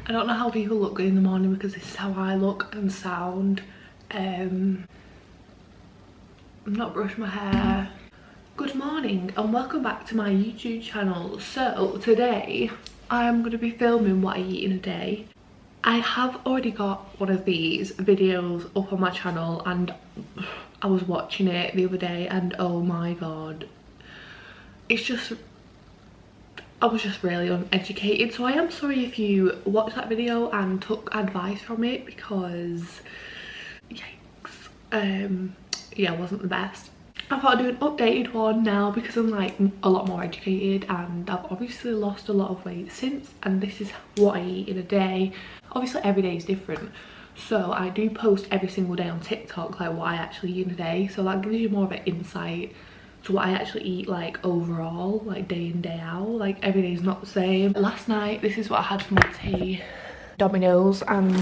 I don't know how people look good in the morning because this is how I look and sound. I'm not brushed my hair. Good morning and welcome back to my YouTube channel. So today I'm going to be filming what I eat in a day. I have already got one of these videos up on my channel and I was watching it the other day and oh my god, I was just really uneducated. So I am sorry if you watched that video and took advice from it because yikes. Yeah, it wasn't the best. I thought I'd do an updated one now because I'm like a lot more educated and I've obviously lost a lot of weight since, and this is what I eat in a day. Obviously every day is different, so I do post every single day on TikTok like what I actually eat in a day, so that gives you more of an insight to what I actually eat like overall, like day in day out. Like every day is not the same. Last night this is what I had for my tea. Domino's, and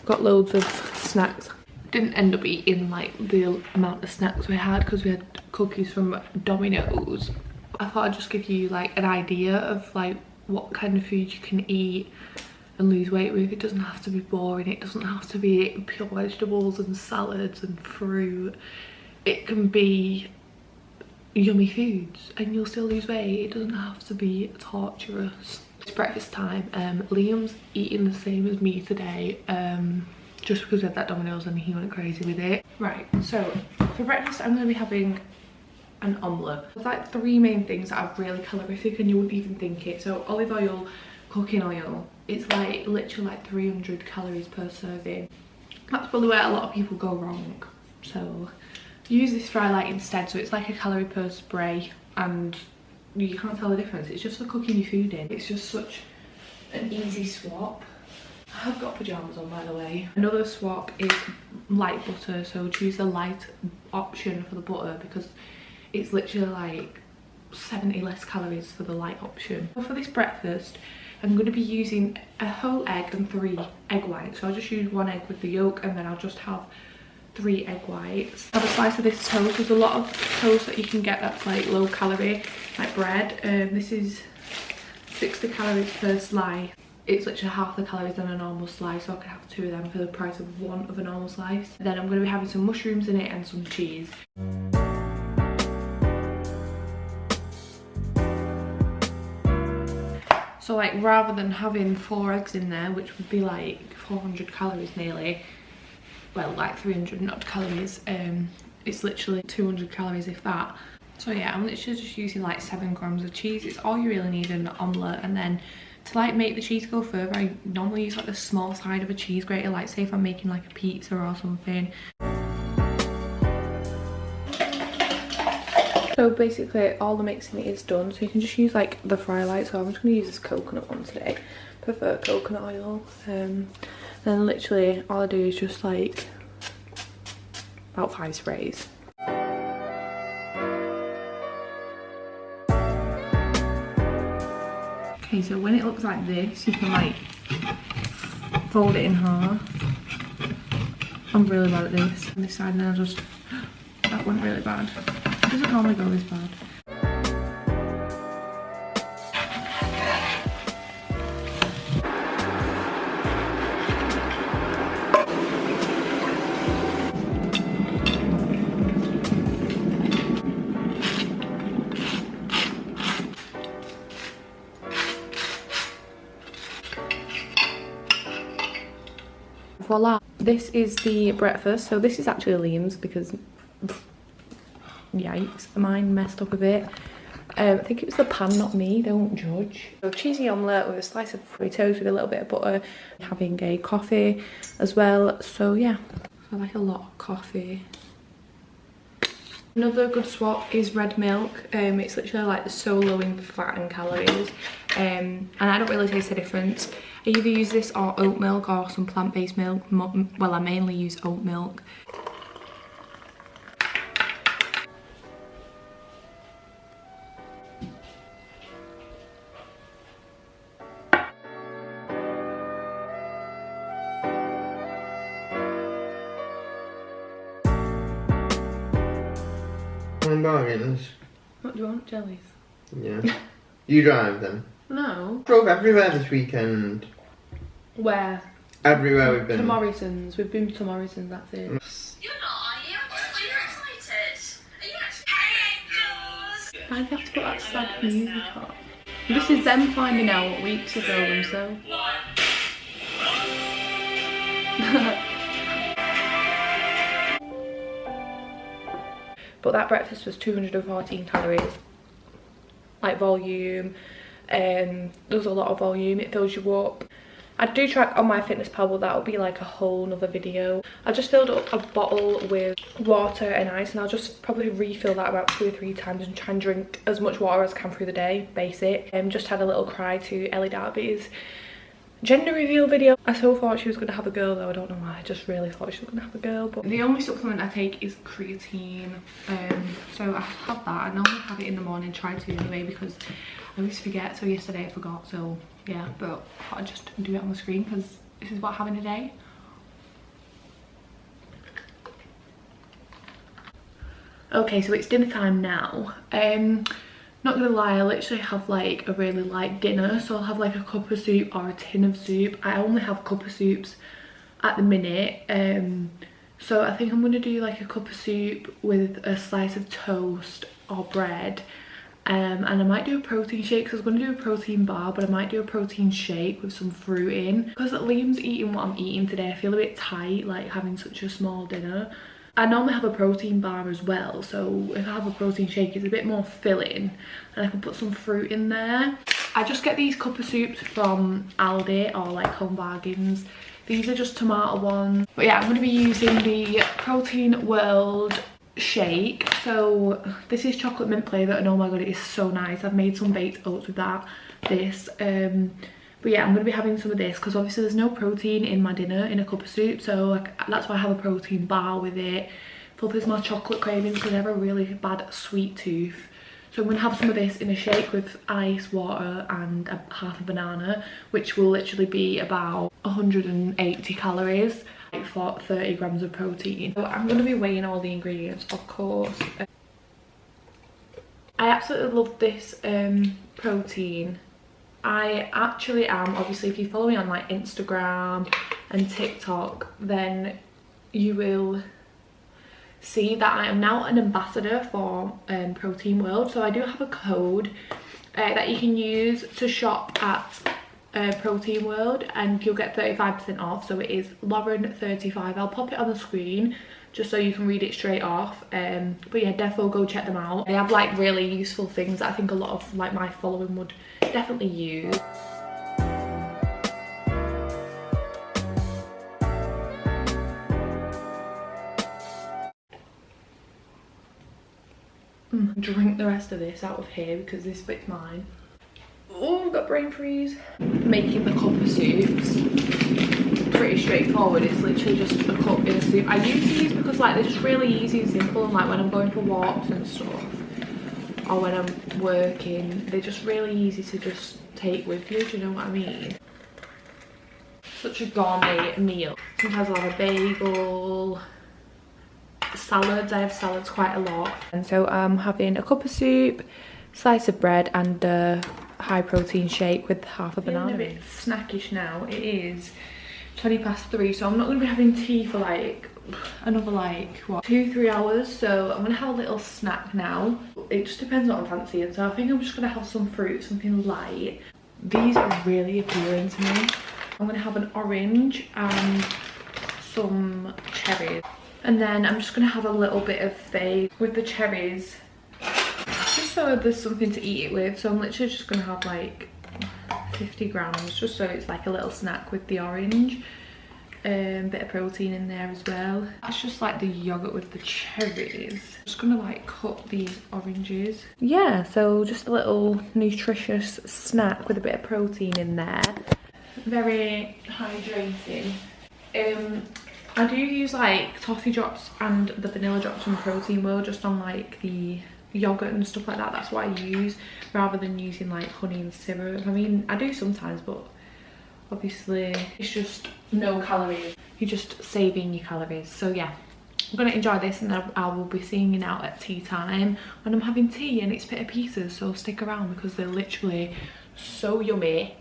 got loads of snacks. Didn't end up eating like the amount of snacks we had because we had cookies from Domino's. I thought I'd just give you like an idea of like what kind of food you can eat and lose weight with. It doesn't have to be boring, it doesn't have to be pure vegetables and salads and fruit. It can be yummy foods and you'll still lose weight. It doesn't have to be torturous. It's breakfast time. Liam's eating the same as me today. Just because we had that Domino's and he went crazy with it. Right, so for breakfast I'm going to be having an omelette. There's like three main things that are really calorific and you wouldn't even think it. So olive oil, cooking oil, it's like literally like 300 calories per serving. That's probably where a lot of people go wrong. So use this fry light instead, so it's like a calorie per spray and you can't tell the difference. It's just for cooking your food in. It's just such an easy swap. I've got pyjamas on, by the way. Another swap is light butter, so choose the light option for the butter because it's literally like 70 less calories for the light option. So for this breakfast I'm going to be using a whole egg and 3 egg whites. So I'll just use 1 egg with the yolk and then I'll just have 3 egg whites. I have a slice of this toast. There's a lot of toast that you can get that's like low calorie, like bread. This is 60 calories per slice. It's literally half the calories than a normal slice, so I could have 2 of them for the price of 1 of a normal slice. Then I'm going to be having some mushrooms in it and some cheese. So like rather than having 4 eggs in there, which would be like 400 calories nearly, well like 300 not calories, it's literally 200 calories if that. So yeah, I'm literally just using like 7 grams of cheese. It's all you really need in an omelette. And then to like make the cheese go further, I normally use like the small side of a cheese grater, like say if I'm making like a pizza or something. So basically all the mixing is done, so you can just use like the fry light. So I'm just going to use this coconut one today. Prefer coconut oil. Then literally all I do is just like about 5 sprays. Okay, so when it looks like this, you can like fold it in half. I'm really bad at this. On this side, and then that went really bad. It doesn't normally go this bad. Voila, this is the breakfast. So this is actually Liam's because yikes, mine messed up a bit. I think it was the pan, not me, don't judge. So cheesy omelette with a slice of free toast with a little bit of butter, having a coffee as well. So yeah, I like a lot of coffee. Another good swap is red milk. It's literally like so low in fat and calories, and I don't really taste the difference. I either use this or oat milk or some plant-based milk. Well, I mainly use oat milk. Bargains. What do you want? Jellies? Yeah. You drive them. No. Drove everywhere this weekend. Where? Everywhere we've been. To Morrison's. We've been to Morrison's, that's it. You're not, are you? Are you excited? Are you excited? Hey, Angels! Why do you have to put that sad music on? This is them finding out what weeks ago themselves. But that breakfast was 214 calories. Like volume. There was a lot of volume, it fills you up. I do track on my fitness pal, but that'll be like a whole nother video. I just filled up a bottle with water and ice, and I'll just probably refill that about 2 or 3 times and try and drink as much water as I can through the day, basic. Just had a little cry to Ellie Darby's gender reveal video. I so thought she was going to have a girl though, I don't know why, I just really thought she was going to have a girl. But the only supplement I take is creatine, so I have that. I normally have it in the morning, try to anyway, because I always forget. So yesterday I forgot, so yeah, but I'll just do it on the screen because this is what I have in a day. Okay, so it's dinner time now. Not gonna lie, I literally have like a really light dinner, so I'll have like a cup of soup or a tin of soup. I only have a cup of soups at the minute, so I think I'm gonna do like a cup of soup with a slice of toast or bread, and I might do a protein shake, because I was gonna do a protein bar, but I might do a protein shake with some fruit in, because Liam's eating what I'm eating today. I feel a bit tight like having such a small dinner. I normally have a protein bar as well, so if I have a protein shake it's a bit more filling and I can put some fruit in there. I just get these cup of soups from Aldi or like Home Bargains. These are just tomato ones. But yeah, I'm going to be using the Protein World shake. So this is chocolate mint flavour, and oh my god, it is so nice. I've made some baked oats with this. But yeah, I'm going to be having some of this because obviously there's no protein in my dinner in a cup of soup, so that's why I have a protein bar with it. Fulfills my chocolate cravings because I have a really bad sweet tooth. So I'm going to have some of this in a shake with ice, water and half a banana, which will literally be about 180 calories, like for 30 grams of protein. So I'm going to be weighing all the ingredients, of course. I absolutely love this protein. I actually am, obviously if you follow me on like Instagram and TikTok, then you will see that I am now an ambassador for Protein World. So I do have a code that you can use to shop at Protein World, and you'll get 35% off. So it is Lauren35. I'll pop it on the screen just so you can read it straight off. But yeah, defo go check them out. They have like really useful things that I think a lot of like my following would definitely use. Drink the rest of this out of here because this bit's mine. Oh, I've got brain freeze. Making the cup of soups, pretty straightforward. It's literally just a cup in a soup. I use these because like they're just really easy and simple, and like when I'm going for walks and stuff, or when I'm working, they're just really easy to just take with you, do you know what I mean? Such a gourmet meal. Sometimes I'll have a bagel, salads. I have salads quite a lot. And so I'm having a cup of soup, slice of bread and a high protein shake with half a banana. I'm a bit snackish now. It is 3:20, so I'm not going to be having tea for like another like what, 2-3 hours. So I'm gonna have a little snack now. It just depends on what I'm fancying, so I think I'm just gonna have some fruit, something light. These are really appealing to me. I'm gonna have an orange and some cherries, and then I'm just gonna have a little bit of fave with the cherries, just so there's something to eat it with. So I'm literally just gonna have like 50 grams, just so it's like a little snack with the orange. Bit of protein in there as well. That's just like the yogurt with the cherries. I'm just gonna like cut these oranges. Yeah, so just a little nutritious snack with a bit of protein in there. Very hydrating. I do use like toffee drops and the vanilla drops from Protein World just on like the yogurt and stuff like that. That's what I use rather than using like honey and syrup. I mean, I do sometimes, but obviously it's just no calories. You're just saving your calories. So yeah, I'm gonna enjoy this, and I will be seeing you now at tea time when I'm having tea, and it's bit of pieces, so stick around because they're literally so yummy.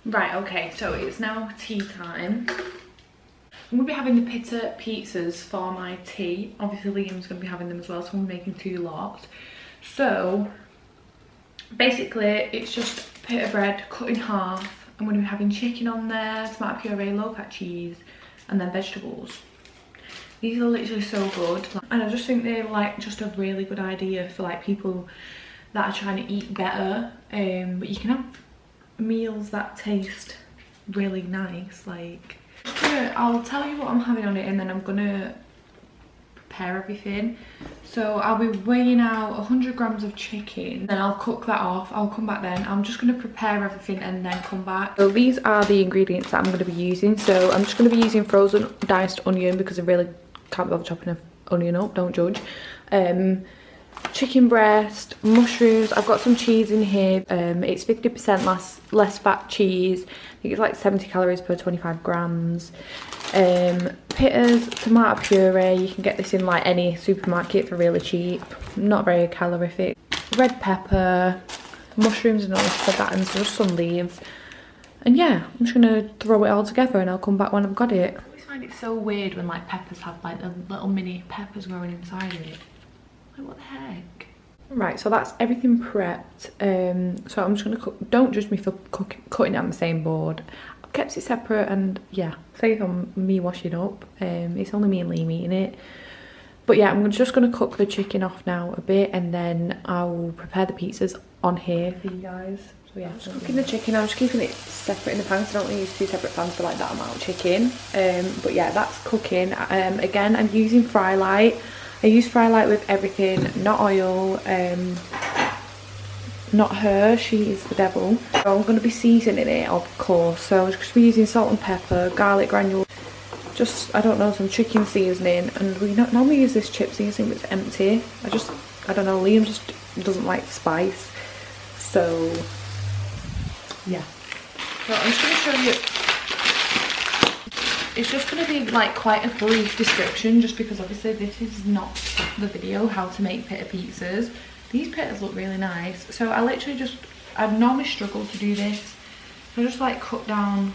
Right, okay, so it's now tea time. I'm going to be having the pita pizzas for my tea. Obviously Liam's going to be having them as well, so I'm making 2 lots. So basically it's just pita bread cut in half. I'm going to be having chicken on there, tomato puree, low fat cheese, and then vegetables. These are literally so good, and I just think they're like just a really good idea for like people that are trying to eat better. But you can have meals that taste really nice. Like, I'll tell you what I'm having on it, and then I'm gonna prepare everything. So I'll be weighing out 100 grams of chicken, then I'll cook that off. I'll come back then. I'm just gonna prepare everything and then come back. So these are the ingredients that I'm gonna be using. So I'm just gonna be using frozen diced onion because I really can't be bothered chopping an onion up, don't judge. Chicken breast, mushrooms. I've got some cheese in here. It's 50% less fat cheese. I think it's like 70 calories per 25 grams. Pitas, tomato puree. You can get this in like any supermarket for really cheap. Not very calorific. Red pepper, mushrooms and all for that, and so just some leaves. And yeah, I'm just gonna throw it all together and I'll come back when I've got it. I always find it so weird when like peppers have like the little mini peppers growing inside of it. Like, what the heck? Right, so that's everything prepped. So I'm just gonna cook. Don't judge me for cutting it on the same board. I've kept it separate, and yeah, save on me washing up. It's only me and Liam eating it. But yeah, I'm just gonna cook the chicken off now a bit, and then I'll prepare the pizzas on here for you guys. So yeah, just cooking the chicken. I'm just keeping it separate in the pan, so I don't want to use 2 separate pans for like that amount of chicken. But yeah, that's cooking. Again, I'm using Fry Light. I use Fry Light with everything, not oil, not her, she is the devil. So I'm going to be seasoning it, of course. So I'm just going to be using salt and pepper, garlic granules, just, I don't know, some chicken seasoning. And we don't normally use this chip seasoning, but it's empty. I don't know, Liam just doesn't like spice. So, yeah. So I'm just going to show you. It's just going to be like quite a brief description, just because obviously this is not the video how to make pita pizzas. These pitas look really nice, so I literally just, I normally struggle to do this. So I just like cut down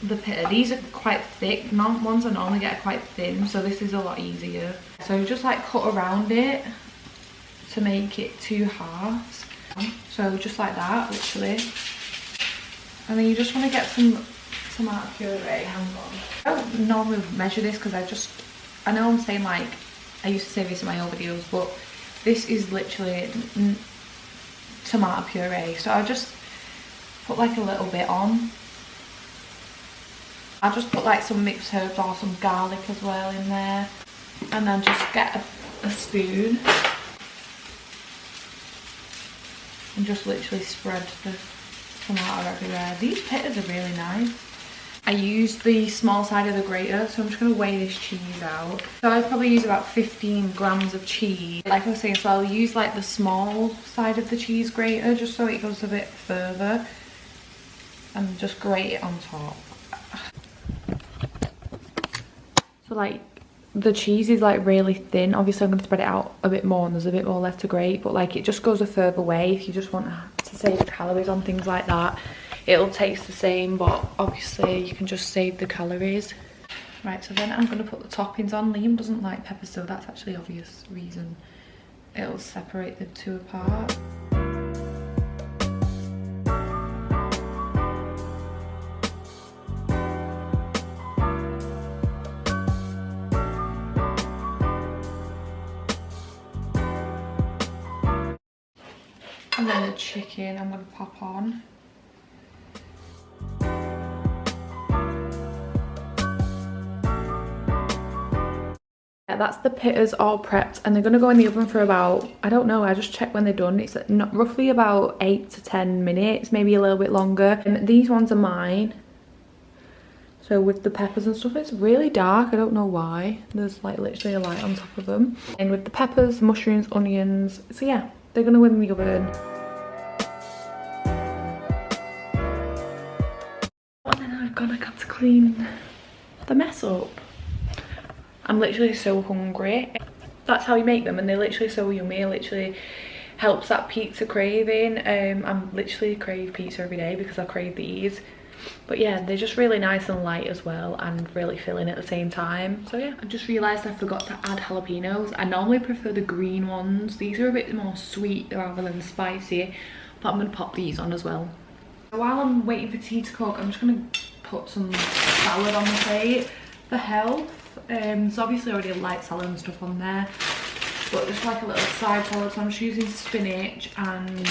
the pita. These are quite thick, ones I normally get are quite thin, so this is a lot easier. So just like cut around it to make it 2 halves. So just like that, literally. And then you just want to get some tomato puree. Hang on. I don't normally measure this because I know I'm saying like, I used to say this in my old videos, but this is literally tomato puree. So I'll just put like a little bit on. I'll just put like some mixed herbs or some garlic as well in there. And then just get a spoon. And just literally spread the tomato everywhere. These pitas are really nice. I used the small side of the grater, so I'm just going to weigh this cheese out. So I probably use about 15 grams of cheese. Like I was saying, so I'll use like the small side of the cheese grater just so it goes a bit further. And just grate it on top. So like the cheese is like really thin. Obviously I'm going to spread it out a bit more and there's a bit more left to grate. But like it just goes a further way if you just want to save calories on things like that. It'll taste the same, but obviously you can just save the calories. Right, so then I'm going to put the toppings on. Liam doesn't like pepper, so that's actually the obvious reason. It'll separate the 2 apart. And then the chicken I'm going to pop on. That's the pitas all prepped, and they're going to go in the oven for about, I don't know, I just checked when they're done. It's roughly about 8 to 10 minutes, maybe a little bit longer. And these ones are mine. So with the peppers and stuff, it's really dark. I don't know why. There's like literally a light on top of them. And with the peppers, mushrooms, onions. So yeah, they're going to go in the oven. And then I've got to clean the mess up. I'm literally so hungry. That's how you make them, and they're literally so yummy. It literally helps that pizza craving. I'm literally crave pizza every day because I crave these. But yeah, they're just really nice and light as well, and really filling at the same time. So yeah, I just realised I forgot to add jalapenos. I normally prefer the green ones. These are a bit more sweet rather than spicy, but I'm going to pop these on as well. While I'm waiting for tea to cook, I'm just going to put some salad on the plate for health. So obviously already light salad and stuff on there, but just like a little side salad. So I'm just using spinach and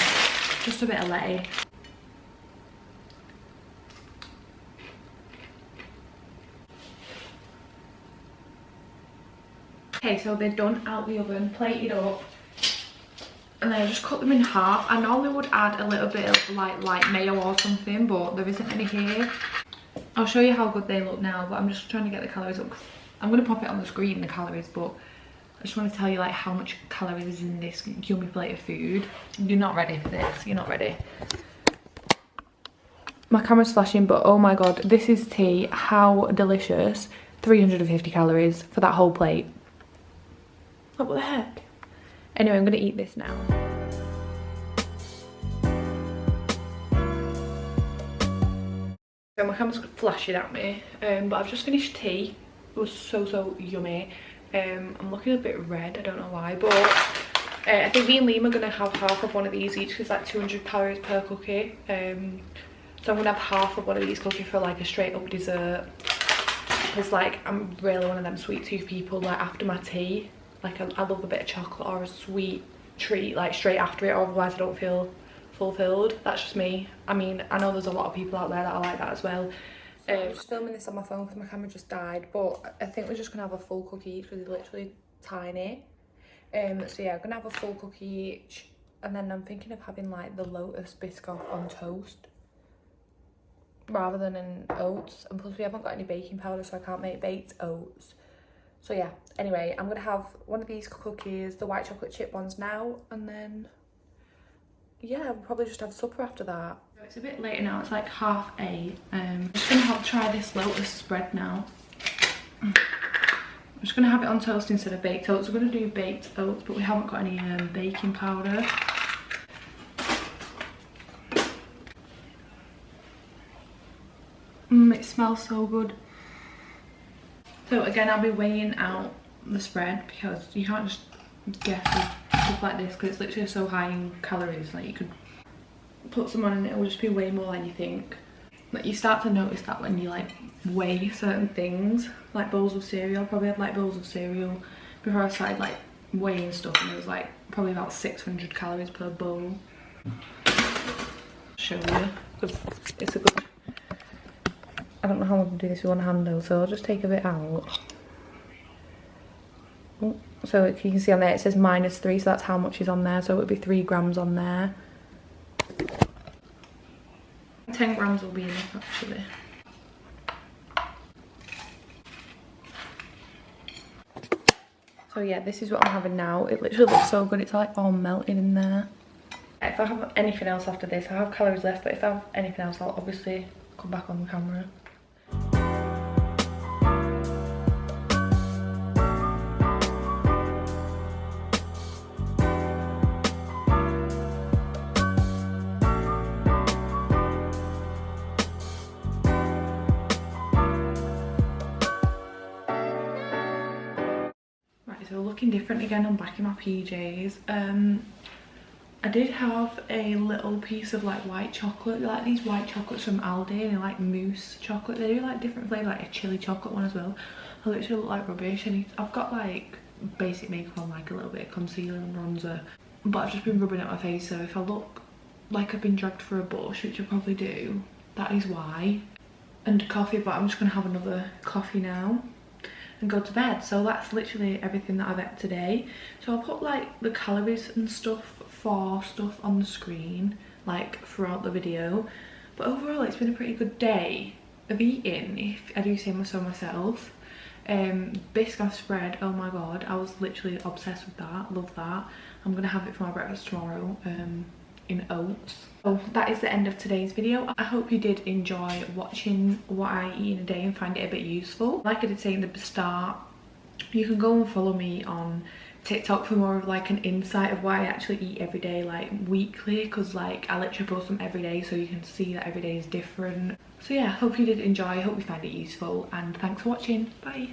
just a bit of lettuce. Okay, so they're done out the oven, plated up, and then I just cut them in half. I normally would add a little bit of like light mayo or something, but there isn't any here. I'll show you how good they look now, but I'm just trying to get the calories up. I'm going to pop it on the screen, the calories, but I just want to tell you like how much calories is in this yummy plate of food. You're not ready for this, you're not ready. My camera's flashing, but oh my god, this is tea. How delicious. 350 calories for that whole plate. What the heck? Anyway, I'm going to eat this now. So my camera's flashing at me, but I've just finished tea. It was so yummy. I'm looking a bit red, I don't know why, but I think me and Liam are going to have half of one of these each because it's like 200 calories per cookie. So I'm going to have half of one of these cookies for like a straight up dessert. Because like I'm really one of them sweet tooth people, like after my tea, like I love a bit of chocolate or a sweet treat like straight after it, or otherwise I don't feel fulfilled. That's just me. I mean, I know there's a lot of people out there that are like that as well. I'm just filming this on my phone because my camera just died, but I think we're just gonna have a full cookie each because they're literally tiny. So yeah, I'm gonna have a full cookie each, and then I'm thinking of having like the lotus biscoff on toast rather than in oats, and plus we haven't got any baking powder, so I can't make baked oats. So yeah, anyway, I'm gonna have one of these cookies, the white chocolate chip ones now, and then yeah, we'll probably just have supper after that. It's a bit later now, it's like 8:30. I'm just gonna try this lotus spread now. I'm just gonna have it on toast instead of baked oats. We're gonna do baked oats, but we haven't got any baking powder. It smells so good. So again, I'll be weighing out the spread because you can't just guess with stuff like this because it's literally so high in calories. Like you could put some on and it will just be way more than you think. Like you start to notice that when you like weigh certain things, like bowls of cereal. I probably had like bowls of cereal before I started like weighing stuff, and it was like probably about 600 calories per bowl. Show you because it's a good. I don't know how I can do this with one hand though, so I'll just take a bit out. Oh, so you can see on there it says -3, so that's how much is on there, so it would be 3 grams on there. 10 grams will be enough actually. So yeah, this is what I'm having now. It literally looks so good, it's like all melted in there. If I have anything else after this, I have calories left, but if I have anything else I'll obviously come back on the camera. So looking different again, I'm back in my PJs. I did have a little piece of like white chocolate, like these white chocolates from Aldi, and they're like mousse chocolate. They do like different flavour, like a chili chocolate one as well. I literally look like rubbish, and I've got like basic makeup on, like a little bit of concealer and bronzer, but I've just been rubbing it on my face, so if I look like I've been dragged for a bush, which I probably do, that is why. And coffee, but I'm just gonna have another coffee now and go to bed. So that's literally everything that I've ate today. So I'll put like the calories and stuff for stuff on the screen like throughout the video, but overall it's been a pretty good day of eating, if I do say so myself. Biscoff spread, oh my god, I was literally obsessed with that. Love that. I'm gonna have it for my breakfast tomorrow in oats. So that is the end of today's video. I hope you did enjoy watching what I eat in a day and find it a bit useful. Like I did say in the start, You can go and follow me on TikTok for more of like an insight of what I actually eat every day, like weekly, because like I literally post them every day, so you can see that every day is different. So yeah, hope you did enjoy, hope you found it useful, and thanks for watching. Bye.